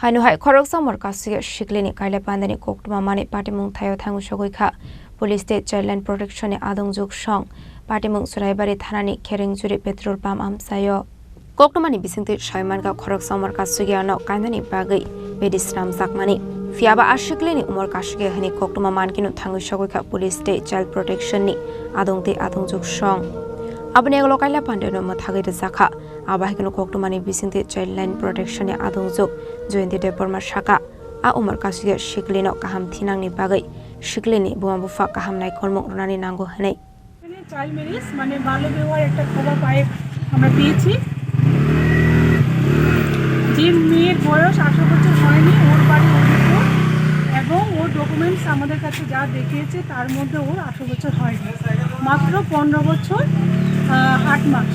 Hanuhai Khoroksa Umar Kaswkya Sikli Kailai Pandani Koktuma Mani Patimung Thayo Thangu Shogoi Police State Childline Protection Adong Juk Shong Patimung Suraibari Thanani Khering Juri Petrol Pump Amsayo Koktumani Bisingti Shaimanka Khoroksa Umar Kaswkya no Kaindani Bagai Bedisram Zakmani Fiaba Ashikli Umar Kaswkya Hani Koktuma Mankino Thangu Shogoi Police State Child Protection ni Adong Te Adong Juk Shong Abani Kailai Pandano Mwthagwi Zakha Abahikino Koktumani Bisingti Childline Protection ni Adong Juk Jointi Deporma Shaka A Umar Kaswkya Sikli no Kaham Thinang ni Bagai Sikli ni Buam Bufa Kaham Nai Kolmok Runani Nango Hanai child marriage মানে বাল্য বিবাহের একটা খবর পাই আমরা পেয়েছি যে মেয়ের বয়স 18 বছর হয়নি ওর বাড়ি উদয়পুর এবং ওর ডকুমেন্টস আমাদের কাছে যা দেখিয়েছে তার মধ্যে ওর 18 বছর হয়নি মাত্র 15 বছর 8 মাস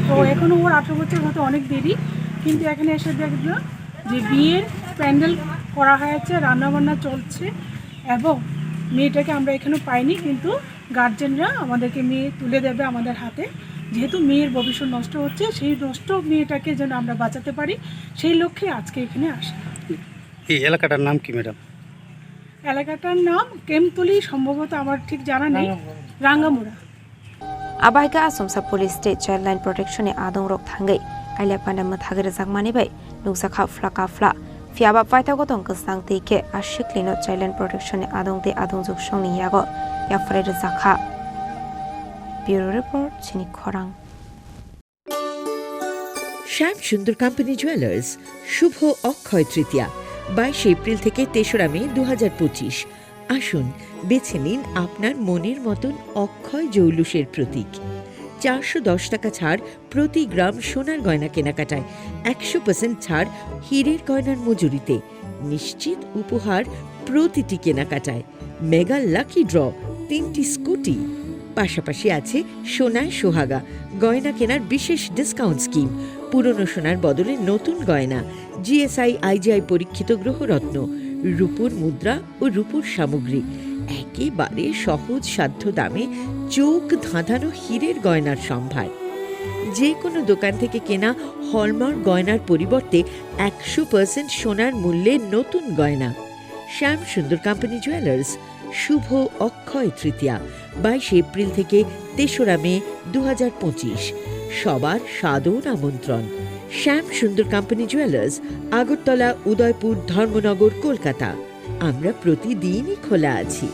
তো এখনো ওর 18 বছর হতে অনেক দেরি কিন্তু এখানে এসে দেখলো যে বিয়ের প্যান্ডেল করা হয়েছে রান্নাবান্না চলছে এবং মেয়েটাকে আমরা এখানে পাইনি কিন্তু গার্জেনরা আমাদেরকে মেয়ে তুলে দেবে আমাদের হাতে যেহেতু মেয়ের ভবিষ্যৎ নষ্ট হচ্ছে সেই নষ্ট মেয়েটাকে যেন আমরা বাঁচাতে পারি সেই লক্ষ্যে আজকে এখানে আসা। এই এলাকাটার নাম কি ম্যাডাম? এলাকাটার নাম কেমতলি সম্ভবত আমার ঠিক জানা নেই রাঙ্গামুড়া। Abahika Asomsa Police State Childline Protection Adong Rok Thangai Kailai Panda Mwthagwi Zakmani bai Nungsakha Flaka Fla Fiaba Paita Gotong Kesang Tike Sikli no Childline Protection Adong Te Adong Juk Shong ni Yago Yafred Zakha Bureau Report Chini Khorang শ্যাম সুন্দর company jewellers শুভ Akshaya Tritiya 22 April থেকে 3রা মে 2025 আসুন বেছে নিন আপনার মনের মতন অক্ষয় জৌলুসের প্রতীক 410 টাকা ছাড় প্রতি গ্রাম সোনার গয়না কেনাকাটায় 100% ছাড় হীরের গয়নার মজুরিতে নিশ্চিত উপহার প্রতিটি কেনাকাটায় মেগা লাকি ড্র 3টি স্কুটি পাশাপাশি আছে সোনায় সোহাগা গয়না কেনার বিশেষ ডিসকাউন্ট স্কিম পুরনো সোনার বদলে নতুন গয়না জিএসআই আইজিআই পরীক্ষিত গ্রহরত্ন রূপোর মুদ্রা ও রূপোর সামগ্রী একেবারে সহজ সাধ্য দামে চোখ ধাঁধানো হীরের গয়নার সম্ভার যে কোনো দোকান থেকে কেনা হলমার্ক গয়নার পরিবর্তে 100% সোনার মূল্যে নতুন গয়না শ্যাম সুন্দর কোম্পানি জুয়েলার্স শুভ অক্ষয় তৃতীয়া 22 এপ্রিল থেকে 3রা মে 2025 সবার সাদর আমন্ত্রণ শ্যাম সুন্দর কোম্পানি জুয়েলার্স আগরতলা উদয়পুর ধর্মনগর কলকাতা আমরা প্রতিদিনই খোলা আছি।